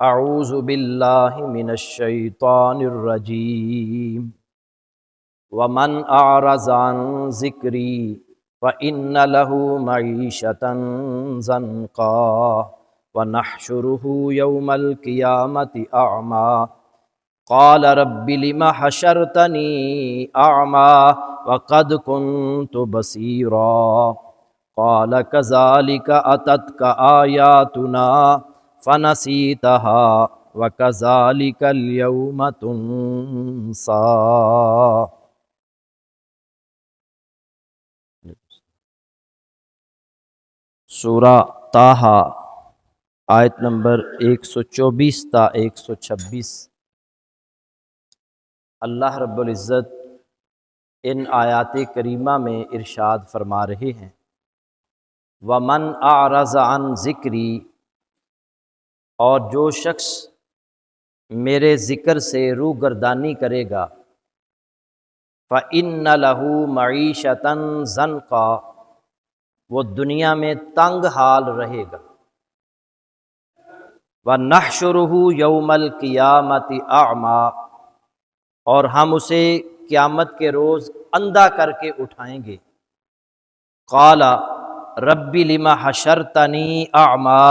اعوذ باللہ من الشیطان الرجیم ومن اعرض عن ذکری فإن له معیشة ضنکا ونحشره یوم القیامة اعمی قال رب لم حشرتنی اعمی وقد كنت بصیرا قال كذلك أتتك آیاتنا فنسیتها وَكَذَلِكَ الْيَوْمَ تُنسَى۔ سورہ طٰہٰ آیت نمبر 124 تا 126۔ اللہ رب العزت ان آیات کریمہ میں ارشاد فرما رہے ہیں وَمَنْ أَعْرَضَ عَنْ ذِكْرِي، اور جو شخص میرے ذکر سے روگردانی کرے گا فَإِنَّ لَهُ مَعِيشَةً ضَنْكًا، وہ دنیا میں تنگ حال رہے گا، وَنَحْشُرُهُ يَوْمَ الْقِيَامَةِ أَعْمَى، اور ہم اسے قیامت کے روز اندھا کر کے اٹھائیں گے۔ قَالَ رَبِّ لِمَ حَشَرْتَنِي أَعْمَى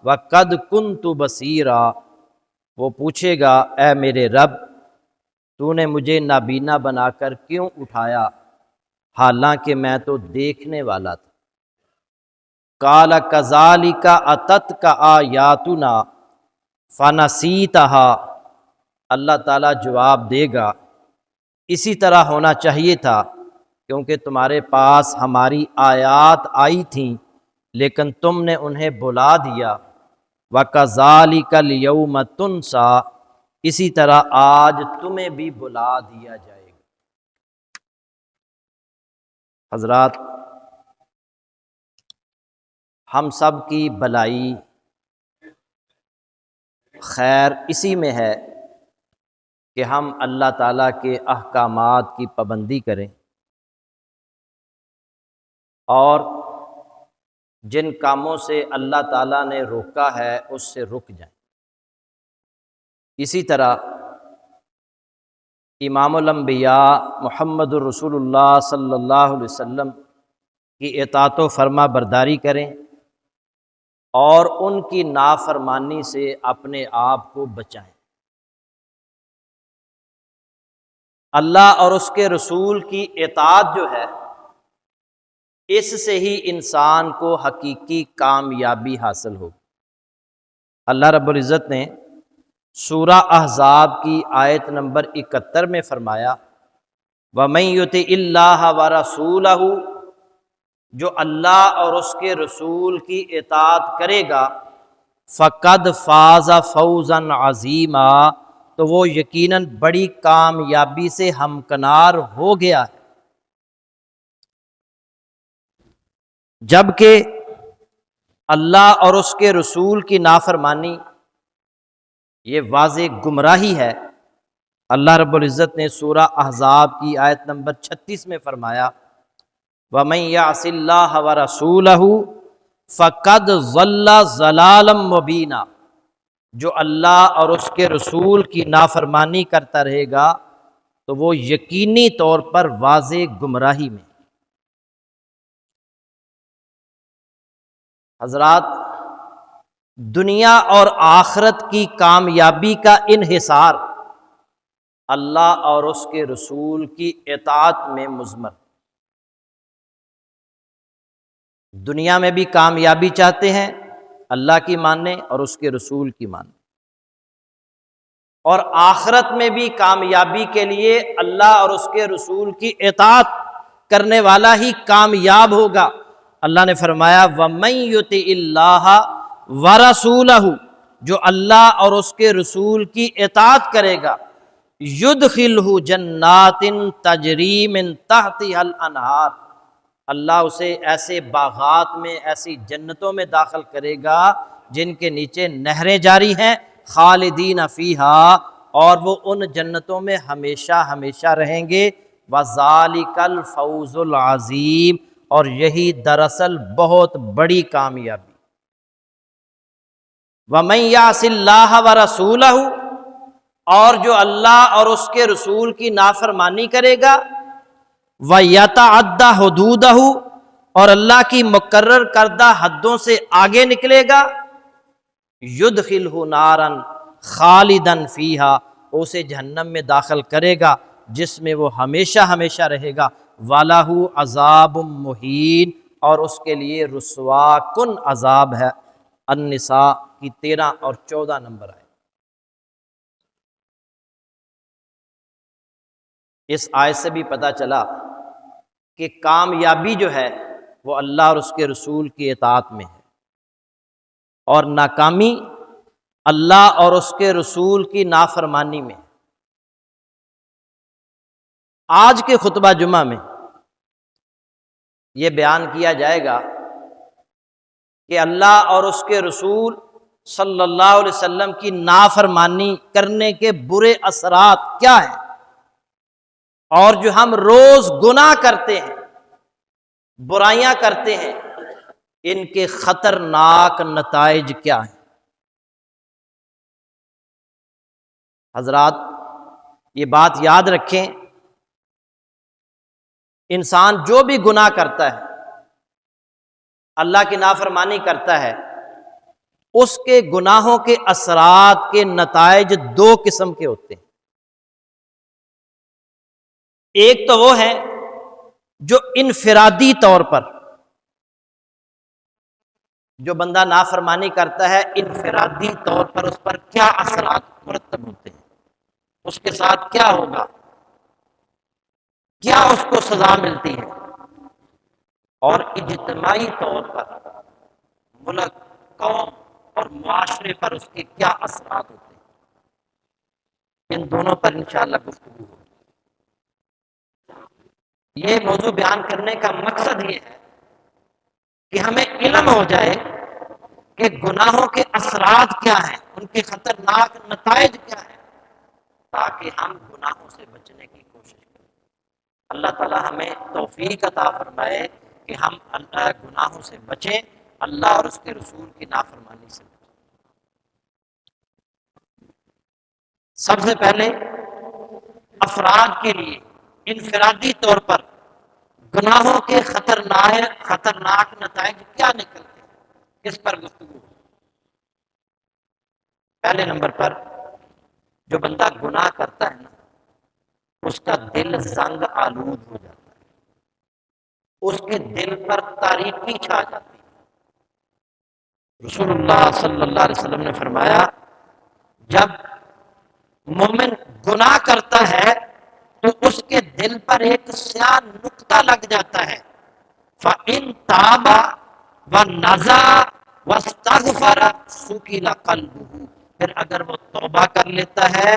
وَقَدْ كُنْتُ بَصِيرًا، وہ پوچھے گا اے میرے رب تو نے مجھے نابینا بنا کر کیوں اٹھایا حالانکہ میں تو دیکھنے والا تھا۔ قَالَ كَذَلِكَ أَتَتْكَ آیاتنا فَنَسِیتَهَا، اللہ تعالیٰ جواب دے گا اسی طرح ہونا چاہیے تھا، کیونکہ تمہارے پاس ہماری آیات آئی تھیں لیکن تم نے انہیں بھلا دیا۔ وَكَذَلِكَ الْيَوْمَ تُنسَى، اسی طرح آج تمہیں بھی بھلا دیا جائے گا۔ حضرات، ہم سب کی بھلائی خیر اسی میں ہے کہ ہم اللہ تعالیٰ کے احکامات کی پابندی کریں اور جن کاموں سے اللہ تعالیٰ نے روکا ہے اس سے رک جائیں۔ اسی طرح امام الانبیاء محمد الرسول اللہ صلی اللہ علیہ وسلم کی اطاعت و فرما برداری کریں اور ان کی نافرمانی سے اپنے آپ کو بچائیں۔ اللہ اور اس کے رسول کی اطاعت جو ہے اس سے ہی انسان کو حقیقی کامیابی حاصل ہوگی۔ اللہ رب العزت نے سورہ احزاب کی آیت نمبر 71 میں فرمایا وَمَن يُطِعِ اللَّهَ وَرَسُولَهُ، جو اللہ اور اس کے رسول کی اطاعت کرے گا فَقَدْ فَازَ فَوْزًا عَظِيمًا، تو وہ یقیناً بڑی کامیابی سے ہمکنار ہو گیا ہے۔ جبکہ اللہ اور اس کے رسول کی نافرمانی یہ واضح گمراہی ہے۔ اللہ رب العزت نے سورہ احزاب کی آیت نمبر 36 میں فرمایا وَمَن يَعْصِ اللَّهَ وَرَسُولَهُ فَقَدْ ضَلَّ ضَلَالًا مُبِينًا، جو اللہ اور اس کے رسول کی نافرمانی کرتا رہے گا تو وہ یقینی طور پر واضح گمراہی میں۔ حضرات، دنیا اور آخرت کی کامیابی کا انحصار اللہ اور اس کے رسول کی اطاعت میں مضمر۔ دنیا میں بھی کامیابی چاہتے ہیں اللہ کی مانیں اور اس کے رسول کی مانیں، اور آخرت میں بھی کامیابی کے لیے اللہ اور اس کے رسول کی اطاعت کرنے والا ہی کامیاب ہوگا۔ اللہ نے فرمایا وَمَن يُطِعِ اللَّهَ وَرَسُولَهُ، جو اللہ اور اس کے رسول کی اطاعت کرے گا يُدْخِلْهُ جَنَّاتٍ تَجْرِي مِن تَحْتِهَا الْأَنْهَارُ، اللہ اسے ایسے باغات میں، ایسی جنتوں میں داخل کرے گا جن کے نیچے نہریں جاری ہیں، خالدین فیہا، اور وہ ان جنتوں میں ہمیشہ ہمیشہ رہیں گے۔ وَذَلِكَ الْفَوْزُ الْعَظِيمُ، اور یہی دراصل بہت بڑی کامیابی۔ وَمَن يَعْصِ اللَّهَ وَرَسُولَهُ، اور جو اللہ اور اس کے رسول کی نافرمانی کرے گا، وَيَتَعَدَّ حُدُودَهُ، اور اللہ کی مقرر کردہ حدوں سے آگے نکلے گا، يُدْخِلْهُ نَارًا خَالِدًا فِيهَا، اسے جہنم میں داخل کرے گا جس میں وہ ہمیشہ ہمیشہ رہے گا، وَلَهُ عَذَابٌ مُہِینٌ، اور اس کے لیے رسوا کن عذاب ہے۔ النساء کی 13 اور 14 نمبر آئے۔ اس آیت سے بھی پتہ چلا کہ کامیابی جو ہے وہ اللہ اور اس کے رسول کی اطاعت میں ہے، اور ناکامی اللہ اور اس کے رسول کی نافرمانی میں ہے۔ آج کے خطبہ جمعہ میں یہ بیان کیا جائے گا کہ اللہ اور اس کے رسول صلی اللہ علیہ وسلم کی نافرمانی کرنے کے برے اثرات کیا ہیں، اور جو ہم روز گناہ کرتے ہیں، برائیاں کرتے ہیں، ان کے خطرناک نتائج کیا ہیں۔ حضرات یہ بات یاد رکھیں، انسان جو بھی گناہ کرتا ہے، اللہ کی نافرمانی کرتا ہے، اس کے گناہوں کے اثرات کے نتائج دو قسم کے ہوتے ہیں۔ ایک تو وہ ہے جو انفرادی طور پر، جو بندہ نافرمانی کرتا ہے انفرادی طور پر اس پر کیا اثرات مرتب ہوتے ہیں، اس کے ساتھ کیا ہوگا، کیا اس کو سزا ملتی ہے، اور اجتماعی طور پر ملک، قوم اور معاشرے پر اس کے کیا اثرات ہوتے ہیں۔ ان دونوں پر انشاءاللہ گفتگو ہوگی۔ یہ موضوع بیان کرنے کا مقصد یہ ہے کہ ہمیں علم ہو جائے کہ گناہوں کے اثرات کیا ہیں، ان کے خطرناک نتائج کیا ہیں، تاکہ ہم گناہوں سے بچنے کی کوشش کریں۔ اللہ تعالی ہمیں توفیق عطا فرمائے کہ ہم اللہ گناہوں سے بچیں، اللہ اور اس کے رسول کی نافرمانی سے بچیں۔ سب سے پہلے افراد کے لیے انفرادی طور پر گناہوں کے خطرناک نتائج کیا نکلتے ہیں، کس پر گفتگو؟ پہلے نمبر پر جو بندہ گناہ کرتا ہے نا، اس کا دل زنگ آلود ہو جاتا ہے، اس کے دل پر تاریکی چھا جاتی ہے۔ رسول اللہ صلی اللہ علیہ وسلم نے فرمایا، جب مومن گناہ کرتا ہے تو اس کے دل پر ایک سیاہ نقطہ لگ جاتا ہے، فَإِن تَابَ وَنَزَعَ وَاسْتَغْفَرَ سُكِنَ قَلْبُهُ، پھر اگر وہ توبہ کر لیتا ہے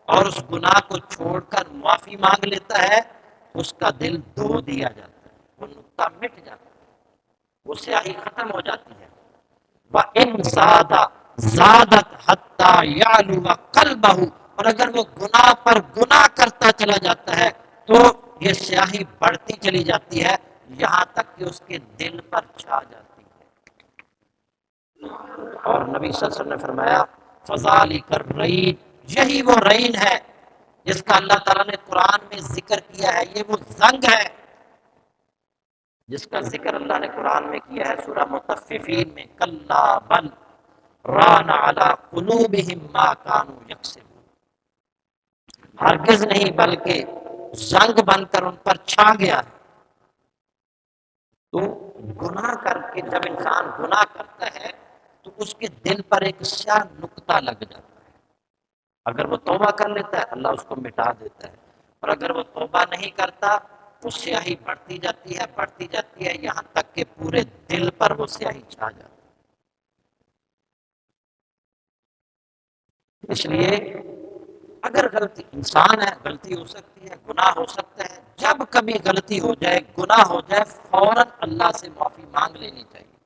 اور اس گناہ کو چھوڑ کر معافی مانگ لیتا ہے، اس کا دل دھو دیا جاتا ہے، وہ نقطہ مٹ جاتا ہے، وہ سیاہی ختم ہو جاتی ہے۔ وَإِن زَادَ زَادَتْ حَتَّى يَعْلُوَ قَلْبَهُ، اور اگر وہ گناہ پر گناہ کرتا چلا جاتا ہے تو یہ سیاہی بڑھتی چلی جاتی ہے، یہاں تک کہ اس کے دل پر چھا جاتی ہے۔ اور نبی صلی اللہ علیہ وسلم نے فرمایا، فَذَلِكَ الرَّيْنُ، یہی وہ رین ہے جس کا اللہ تعالیٰ نے قرآن میں ذکر کیا ہے، یہ وہ زنگ ہے جس کا ذکر اللہ نے قرآن میں کیا ہے سورہ مطففین میں، کَلَّا بَلْ رَانَ عَلَىٰ قُلُوبِهِمْ مَا كَانُوا يَكْسِبُونَ، ہرگز نہیں بلکہ زنگ بن کر ان پر چھا گیا ہے۔ تو گناہ کر کے جب انسان گناہ کرتا ہے تو اس کے دل پر ایک سیاہ نقطہ لگ جاتا ہے، اگر وہ توبہ کر لیتا ہے اللہ اس کو مٹا دیتا ہے، اور اگر وہ توبہ نہیں کرتا تو سیاہی بڑھتی جاتی ہے یہاں تک کہ پورے دل پر وہ سیاہی چھا جاتی ہے۔ اس لیے اگر غلطی انسان ہے، غلطی ہو سکتی ہے، گناہ ہو سکتا ہے، جب کبھی غلطی ہو جائے، گناہ ہو جائے، فوراً اللہ سے معافی مانگ لینی چاہیے،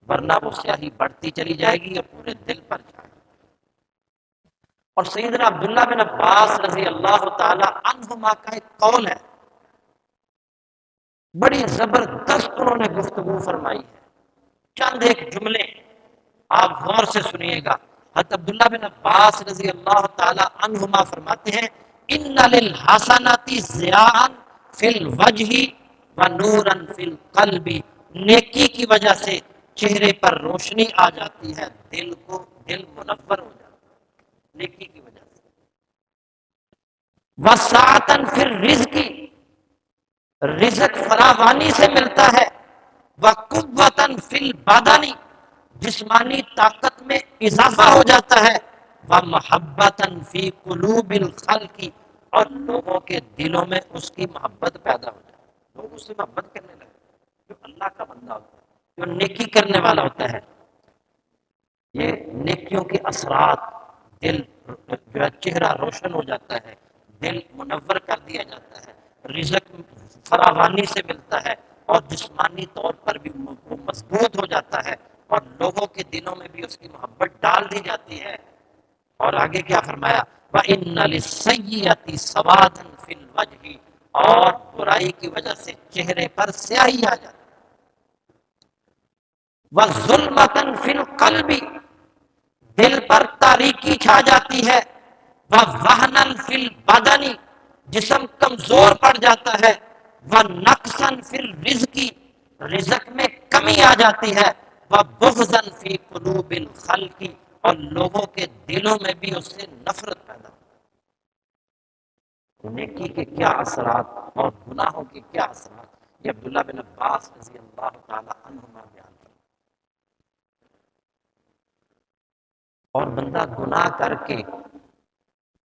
ورنہ وہ سیاہی بڑھتی چلی جائے گی اور پورے دل پر جائے گی۔ اور سیدنا عبداللہ بن عباس رضی اللہ تعالی عنہما کا ایک قول ہے، بڑی زبردست انہوں نے گفتگو فرمائی ہے، چند ایک جملے آپ غور سے سنیے گا، حضرت عبداللہ بن عباس رضی اللہ تعالی عنہما فرماتے ہیں ان للحسنات ضیاء فی الوجہ ونورا فی القلب، نیکی کی وجہ سے چہرے پر روشنی آ جاتی ہے، دل منور ہو جاتا ہے نیکی کی وجہ سے، وسعۃ فی الرزق، رزق فراوانی سے ملتا ہے، وقوۃ فی البدن، جسمانی طاقت میں اضافہ ہو جاتا ہے، ومحبۃ فی قلوب الخلق، اور لوگوں کے دلوں میں اس کی محبت پیدا ہو جاتی ہے، لوگ اس سے محبت کرنے لگے، جو اللہ کا بندہ ہوتا ہے، جو نیکی کرنے والا ہوتا ہے، یہ نیکیوں کے اثرات، دل جو ہے چہرہ روشن ہو جاتا ہے، دل منور کر دیا جاتا ہے، رزق فراوانی سے ملتا ہے، اور جسمانی طور پر بھی وہ مضبوط ہو جاتا ہے، اور لوگوں کے دلوں میں بھی اس کی محبت ڈال دی جاتی ہے۔ اور آگے کیا فرمایا، وَإِنَّ لِلسَّيِّئَةِ سَوَادًا فِي الْوَجْهِ، اور برائی کی وجہ سے چہرے پر سیاہی آ جاتی ہے، وَظُلْمَةً فِي الْقَلْبِ، دل پر تاریکی چھا جاتی ہے، وَوَهْنًا فِي الْبَدَنِ، جسم کمزور پڑ جاتا ہے، وَنَقْصًا فِي الرِّزْقِ، رزق میں کمی آ جاتی ہے، وَبُغْضًا فِي قُلُوبِ الْخَلْقِ، اور لوگوں کے دلوں میں بھی اس سے نفرت پیدا ہو۔ نیکی کے کیا اثرات اور گناہوں کے کیا اثرات، یہ عبداللہ بن عباس رضی اللہ تعالی عنہما بیان کرتے ہیں۔ اور بندہ گناہ کر کے،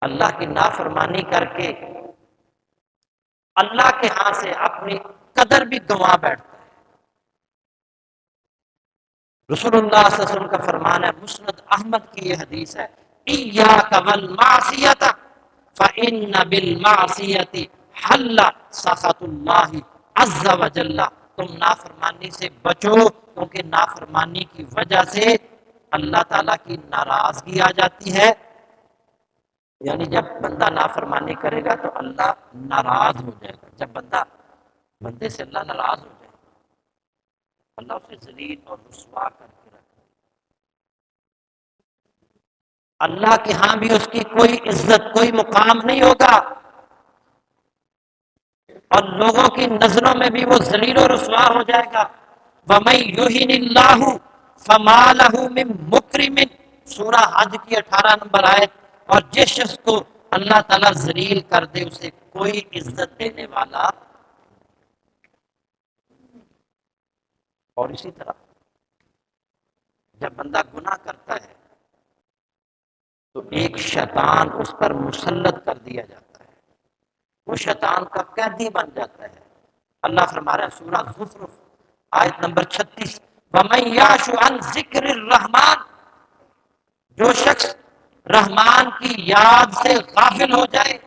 اللہ کی نافرمانی کر کے، اللہ کے ہاں سے اپنی قدر بھی گنوا بیٹھتا ہے۔ رسول اللہ صلی اللہ علیہ وسلم کا فرمان ہے، مسند احمد کی یہ حدیث ہے، ایاک والمعصیۃ فإن بالمعصیۃ حل سخط اللہ عز وجل، تم نافرمانی سے بچو، کیونکہ نافرمانی کی وجہ سے اللہ تعالیٰ کی ناراضگی آ جاتی ہے، یعنی جب بندہ نافرمانی کرے گا تو اللہ ناراض ہو جائے گا، جب بندے سے اللہ ناراض ہو جائے گا، اللہ اسے ذلیل اور رسوا کر کے رکھے، اللہ کے ہاں بھی اس کی کوئی عزت، کوئی مقام نہیں ہوگا، اور لوگوں کی نظروں میں بھی وہ ذلیل و رسوا ہو جائے گا۔ وَمَن يُهِنِ اللَّهُ فَمَا لَهُ مِن مُكْرِمٍ، سورہ حج کی 18 نمبر آیت، اور جس شخص کو اللہ تعالیٰ ذلیل کر دے اسے کوئی عزت دینے والا۔ اور اسی طرح جب بندہ گناہ کرتا ہے تو ایک شیطان اس پر مسلط کر دیا جاتا ہے، وہ شیطان کا قیدی بن جاتا ہے۔ اللہ فرما رہا ہے سورہ زخرف آیت نمبر 36، وَمَن يَعْشُ عَن ذِكْرِ الرَّحْمَٰنِ، جو شخص رحمان کی یاد سے غافل ہو جائے،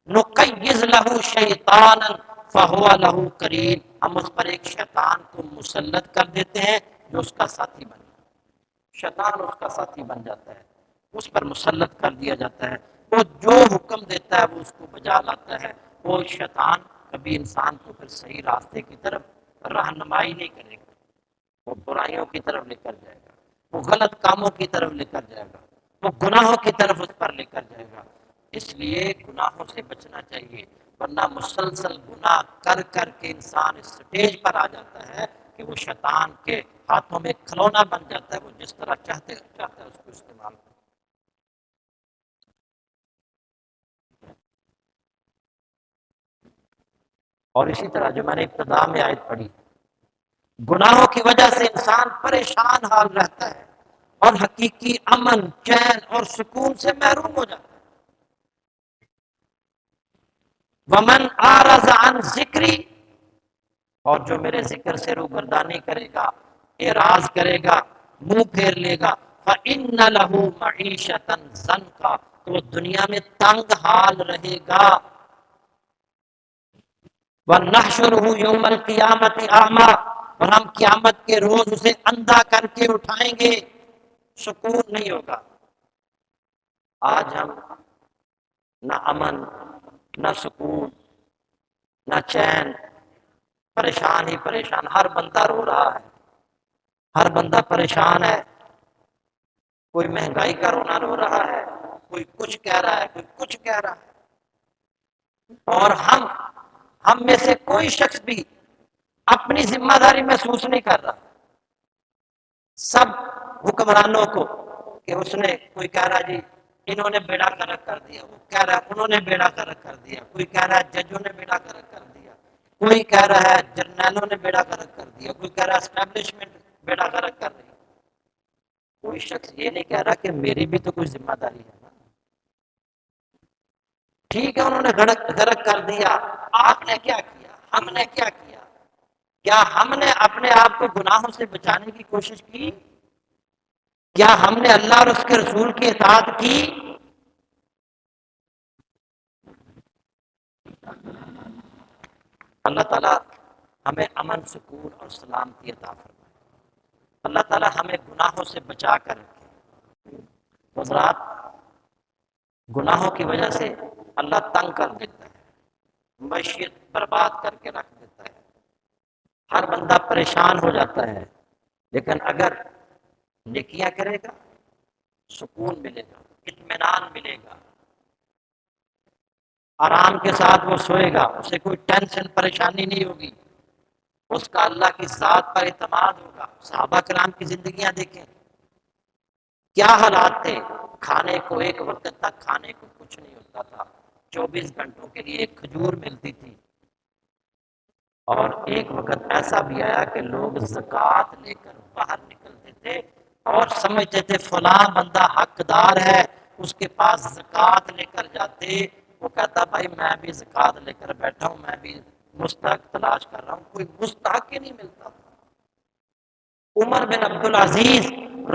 نُقَيِّضْ لَهُ شَيْطَانًا فَهُوَ لَهُ قَرِينٌ، ہم اس پر ایک شیطان کو مسلط کر دیتے ہیں جو اس کا ساتھی بن جاتا ہے، شیطان اس کا ساتھی بن جاتا ہے، اس پر مسلط کر دیا جاتا ہے، وہ جو حکم دیتا ہے وہ اس کو بجا لاتا ہے۔ وہ شیطان کبھی انسان کو پھر صحیح راستے کی طرف رہنمائی نہیں کرے گا، وہ برائیوں کی طرف لے کر جائے گا، وہ غلط کاموں کی طرف لے کر جائے گا، وہ گناہوں کی طرف اس پر لے کر جائے گا۔ اس لیے گناہوں سے بچنا چاہیے، ورنہ مسلسل گناہ کر کر کے انسان اس سٹیج پر آ جاتا ہے کہ وہ شیطان کے ہاتھوں میں کھلونا بن جاتا ہے، وہ جس طرح چاہتا ہے اس کو استعمال کرتا ہے۔ اور اسی طرح جو میں نے ابتدا میں آیت پڑھی، گناہوں کی وجہ سے انسان پریشان حال رہتا ہے اور حقیقی امن، چین اور سکون سے محروم ہو جاتا ہے۔ وَمَنْ أَعْرَضَ عَنْ ذِكْرِي، اور جو میرے ذکر سے روگردانی کرے گا، اعراض کرے گا، منہ پھیر لے گا، فَإِنَّ لَهُ مَعِيشَةً ضَنْكًا، تو وہ دنیا میں تنگ حال رہے گا، وَنَحْشُرُهُ يَوْمَ الْقِيَامَةِ أَعْمَىٰ، اور ہم قیامت کے روز اسے اندھا کر کے اٹھائیں گے، سکون نہیں ہوگا۔ آج ہم نہ امن، نہ سکون، نہ چین، پریشان ہی پریشان، ہر بندہ رو رہا ہے، ہر بندہ پریشان ہے، کوئی مہنگائی کا رونا رو رہا ہے، کوئی کچھ کہہ رہا ہے، کوئی کچھ کہہ رہا ہے، اور ہم میں سے کوئی شخص بھی اپنی ذمہ داری محسوس نہیں کر رہا۔ سب حکمرانوں کو کہ اس نے، کوئی کہہ رہا جی انہوں نے بیڑا غرق کر دیا، وہ کہہ رہا ہے انہوں نے بیڑا غرق کر دیا، کوئی کہہ رہا ہے ججوں نے بیڑا غرق کر دیا، کوئی کہہ رہا ہے جرنیلوں نے بیڑا غرق کر دیا، کوئی کہہ رہا ہے اسٹیبلشمنٹ بیڑا غرق کر رہی ہے۔ کوئی شخص یہ نہیں کہہ رہا کہ میری بھی تو کوئی ذمہ داری ہے نا۔ ٹھیک ہے انہوں نے غرق کر دیا، آپ نے کیا کیا، ہم نے کیا کیا؟ کیا ہم نے اپنے آپ کو گناہوں سے بچانے کی کوشش کی؟ کیا ہم نے اللہ اور اس کے رسول کی اطاعت کی؟ اللہ تعالیٰ ہمیں امن، سکون اور سلامتی عطا فرمائے۔ اللہ تعالیٰ ہمیں گناہوں سے بچا کر رکھے۔ حضرات، گناہوں کی وجہ سے اللہ تنگ کر دیتا ہے، معیشت برباد کر کے رکھ دیتا ہے، ہر بندہ پریشان ہو جاتا ہے۔ لیکن اگر نیکیاں کرے گا، سکون ملے گا، اطمینان ملے گا، آرام کے ساتھ وہ سوئے گا، اسے کوئی ٹینشن پریشانی نہیں ہوگی، اس کا اللہ کی ذات پر اعتماد ہوگا۔ صحابہ کرام کی زندگیاں دیکھیں، کیا حالات تھے۔ کھانے کو ایک وقت تک کھانے کو کچھ نہیں ہوتا تھا، 24 گھنٹوں کے لیے ایک کھجور ملتی تھی، اور ایک وقت ایسا بھی آیا کہ لوگ زکوٰۃ لے کر باہر نکلتے تھے اور سمجھتے تھے فلاں بندہ حقدار ہے، اس کے پاس زکوٰۃ لے کر جاتے، وہ کہتا بھائی میں بھی زکوٰۃ لے کر بیٹھا ہوں، میں بھی مستحق تلاش کر رہا ہوں، کوئی مستحق ہی نہیں ملتا تھا۔ عمر بن عبدالعزیز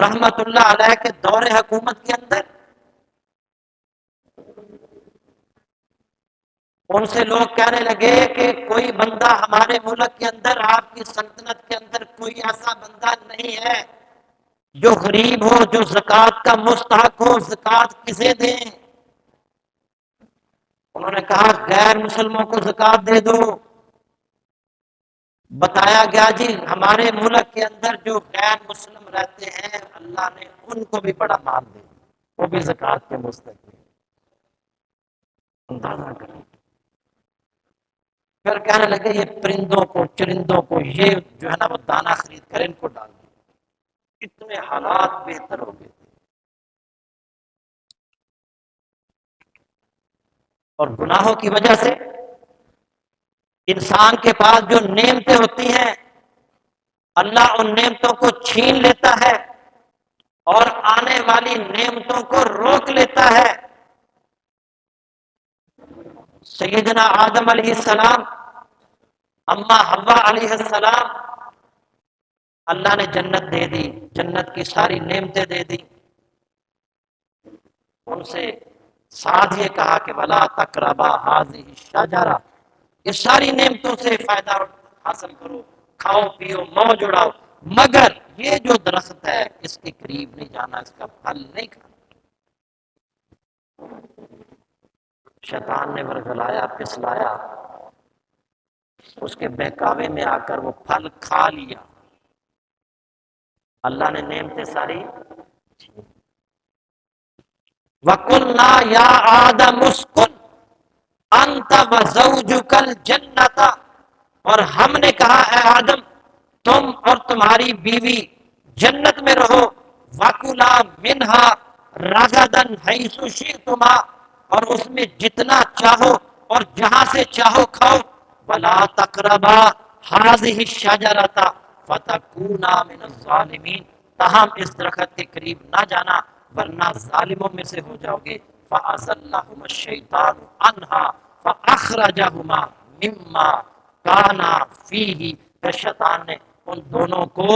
رحمت اللہ علیہ کے دور حکومت کے اندر ان سے لوگ کہنے لگے کہ کوئی بندہ ہمارے ملک کے اندر، آپ کی سلطنت کے اندر کوئی ایسا بندہ نہیں ہے جو غریب ہو، جو زکوٰۃ کا مستحق ہو، زکوٰۃ کسے دیں؟ انہوں نے کہا غیر مسلموں کو زکوٰۃ دے دو۔ بتایا گیا جی ہمارے ملک کے اندر جو غیر مسلم رہتے ہیں اللہ نے ان کو بھی بڑا مال دے دیا، وہ بھی زکوٰۃ کے مستحق ہیں۔ اندازہ کریں، پھر کہنے لگے یہ پرندوں کو، چرندوں کو، یہ جو ہے نا وہ دانہ خرید کر ان کو ڈال دیا۔ اتنے حالات بہتر ہو گئے تھے۔ اور گناہوں کی وجہ سے انسان کے پاس جو نعمتیں ہوتی ہیں اللہ ان نعمتوں کو چھین لیتا ہے اور آنے والی نعمتوں کو روک لیتا ہے۔ سیدنا آدم علیہ السلام، اما حوا علیہ السلام، اللہ نے جنت دے دی، جنت کی ساری نعمتیں دے دی، ان سے ساتھ یہ کہا کہ وَلَا تَقْرَبَا هَٰذِهِ الشَّجَرَةَ، یہ ساری نعمتوں سے فائدہ حاصل کرو، کھاؤ پیو موج اڑاؤ، مگر یہ جو درخت ہے اس کے قریب نہیں جانا، اس کا پھل نہیں کھانا۔ شیطان نے ورگلایا، پھسلایا، اس کے بہکاوے میں آ کر وہ پھل کھا لیا۔ اللہ نے نعمتیں ساری وَقُلْنَا يَا آدَمُ اسْكُنْ أَنْتَ وَزَوْجُكَ الْجَنَّةَ، اور ہم نے کہا اے آدم تم اور تمہاری بیوی جنت میں رہو، وَكُلَا مِنْهَا رَغَدًا حَيْثُ شِئْتُمَا، اور اس میں جتنا چاہو اور جہاں سے چاہو کھاؤ، وَلَا تَقْرَبَا هَٰذِهِ الشَّجَرَةَ فَتَكُونَا مِنَ الظَّالِمِينَ، تاہم اس درخت کے قریب نہ جانا ورنہ ظالموں میں سے ہو جاؤ گے۔ فَأَزَلَّهُمَا الشَّيْطَانُ عَنْهَا فَأَخْرَجَهُمَا مِمَّا كَانَا فِيهِ، پھر شیطان نے ان دونوں کو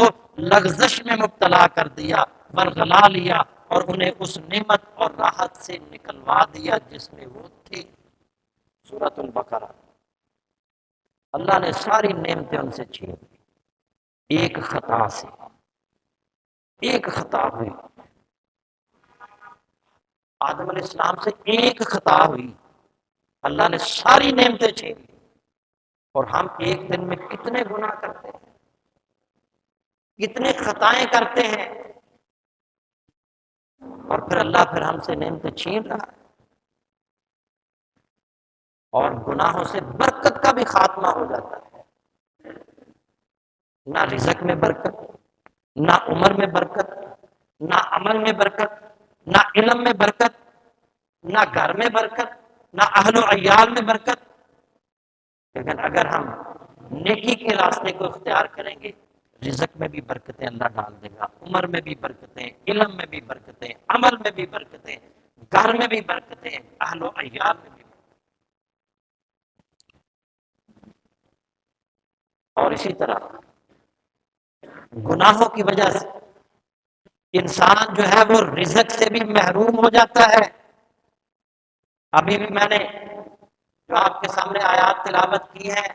لغزش میں مبتلا کر دیا، ورغلا لیا، اور انہیں اس نعمت اور راحت سے نکلوا دیا جس میں وہ تھے۔ سورۃ البقرہ۔ اللہ نے ساری نعمتیں ان سے چھین لی، ایک خطا سے، ایک خطا ہوئی، آدم علیہ السلام سے ایک خطا ہوئی، اللہ نے ساری نعمتیں چھین لی۔ اور ہم ایک دن میں کتنے گناہ کرتے ہیں، کتنے خطائیں کرتے ہیں۔ اور پھر اللہ پھر ہم سے نعمتیں چھین رہا ہے، اور گناہوں سے برکت کا بھی خاتمہ ہو جاتا ہے، نہ رزق میں برکت، نہ عمر میں برکت، نہ عمل میں برکت، نہ علم میں برکت، نہ گھر میں برکت، نہ اہل و عیال میں برکت۔ لیکن اگر ہم نیکی کے راستے کو اختیار کریں گے، رزق میں بھی برکتیں اللہ ڈال دے گا، عمر میں بھی برکتیں، علم میں بھی برکتیں، عمل میں بھی برکتیں، گھر میں بھی برکتیں، اہل و عیال میں بھی برکتیں۔ اور اسی طرح گناہوں کی وجہ سے انسان جو ہے وہ رزق سے بھی محروم ہو جاتا ہے۔ ابھی بھی میں نے جو آپ کے سامنے آیات تلاوت کی ہے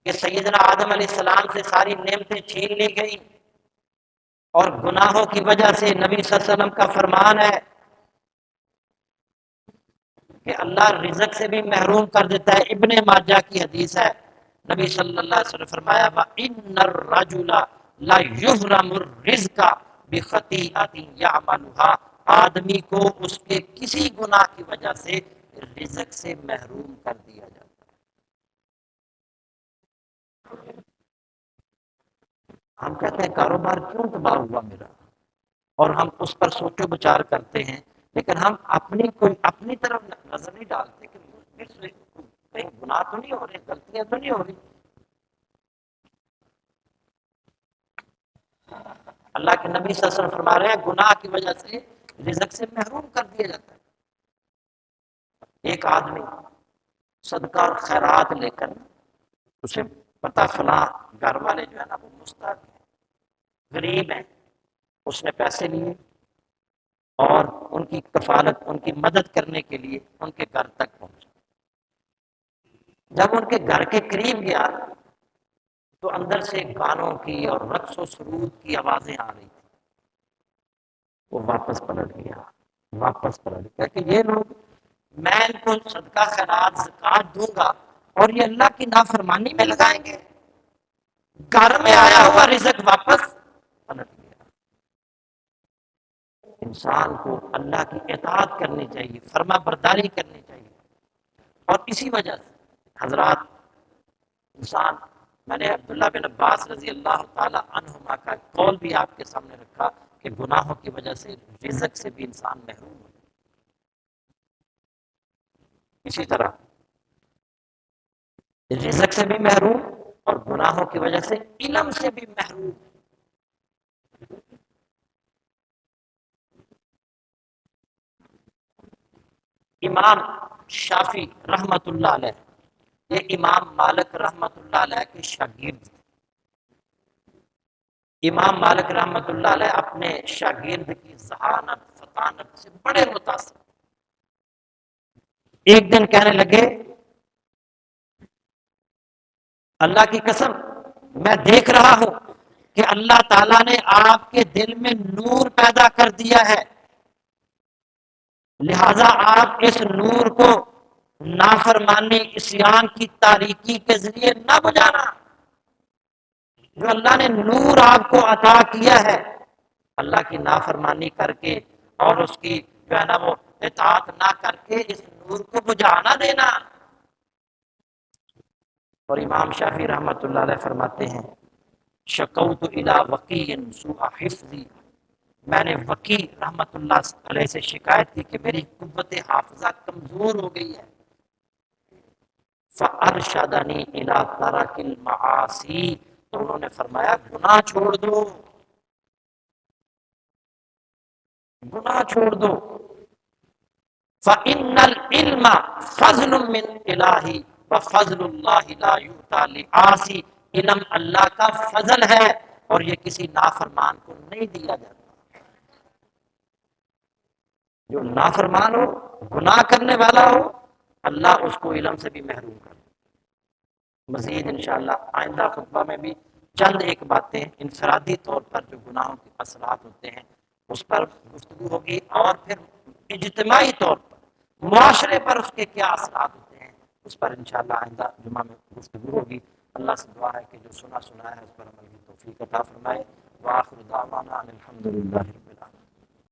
کہ سیدنا آدم علیہ السلام سے ساری نعمتیں چھین لی گئی، اور گناہوں کی وجہ سے نبی صلی اللہ علیہ وسلم کا فرمان ہے کہ اللہ رزق سے بھی محروم کر دیتا ہے۔ ابن ماجہ کی حدیث ہے، نبی صلی اللہ علیہ وسلم نے فرمایا وَإِنَّ الرَّجُلَ لَيُحْرَمُ الرِّزْقَ بِخَطِيئَةٍ يَعْمَلُهَا، آدمی کو اس کے کسی گناہ کی وجہ سے رزق سے محروم کر دیا جاتا ہے۔ ہم کہتے ہیں کاروبار کیوں تباہ ہوا میرا، اور ہم اس پر سوچ و بچار کرتے ہیں، لیکن ہم اپنی طرف نظر نہیں ڈالتے کہ مجھ سے کہیں گناہ تو نہیں ہو رہے، غلطیاں تو نہیں ہو رہی۔ اللہ کے نبی صلی اللہ علیہ وسلم فرما رہے ہیں گناہ کی وجہ سے رزق سے محروم کر دیا جاتا ہے۔ ایک آدمی صدقہ اور خیرات لے کر، اسے پتہ فلاں گھر والے جو ہے نا وہ مستحق ہیں، غریب ہیں، اس نے پیسے لیے اور ان کی کفالت، ان کی مدد کرنے کے لیے ان کے گھر تک پہنچا۔ جب ان کے گھر کے قریب گیا تو اندر سے گانوں کی اور رقص و سرود کی آوازیں آ رہی تھی۔ وہ واپس پلٹ گیا کہ یہ لوگ، میں ان کو صدقہ خیرات زکات دوں گا اور یہ اللہ کی نافرمانی میں لگائیں گے۔ گھر میں آیا ہوا رزق واپس پلٹ گیا۔ انسان کو اللہ کی اطاعت کرنی چاہیے، فرما برداری کرنی چاہیے، اور اسی وجہ سے حضرات انسان، میں نے عبداللہ بن عباس رضی اللہ تعالی عنہما کا قول بھی آپ کے سامنے رکھا کہ گناہوں کی وجہ سے رزق سے بھی انسان محروم ہو۔ اسی طرح رزق سے بھی محروم، اور گناہوں کی وجہ سے علم سے بھی محروم۔ امام شافعی رحمت اللہ علیہ، یہ امام مالک رحمت اللہ علیہ کے شاگرد تھے۔ امام مالک رحمت اللہ علیہ اپنے شاگرد کی ذہانت فطانت سے بڑے متاثر، ایک دن کہنے لگے اللہ کی قسم میں دیکھ رہا ہوں کہ اللہ تعالیٰ نے آپ کے دل میں نور پیدا کر دیا ہے، لہذا آپ اس نور کو نافرمانی عصیان کی تاریکی کے ذریعے نہ بجھانا۔ جو اللہ نے نور آپ کو عطا کیا ہے، اللہ کی نافرمانی کر کے اور اس کی جو ہے نا وہ اطاعت نہ کر کے اس نور کو بجھا نہ دینا۔ اور امام شافعی رحمت اللہ علیہ فرماتے ہیں شکوت الی وقی سوء حفظی، میں نے وقی رحمت اللہ علیہ سے شکایت کی کہ میری قوت حافظہ کمزور ہو گئی ہے۔ فارشدنی الی ترک المعاصی، تو انہوں نے فرمایا گناہ چھوڑ دو، گناہ چھوڑ دو۔ فإن العلم فضل من الہ وفضل اللہ لا یؤتی لعاصی، علم اللہ کا فضل ہے اور یہ کسی نافرمان کو نہیں دیا جاتا۔ جو نافرمان ہو، گناہ کرنے والا ہو، اللہ اس کو علم سے بھی محروم کر۔ مزید انشاءاللہ آئندہ خطبہ میں بھی چند ایک باتیں انفرادی طور پر جو گناہوں کے اثرات ہوتے ہیں اس پر گفتگو ہوگی، اور پھر اجتماعی طور پر معاشرے پر اس کے کیا اثرات ہوتے ہیں اس پر انشاءاللہ آئندہ جمعہ میں گفتگو ہوگی۔ اللہ سے دعا ہے کہ جو سنا ہے اس پر عمل کی توفیق عطا فرمائے۔ وآخر دعوانا ان الحمدللہ رب العالمین۔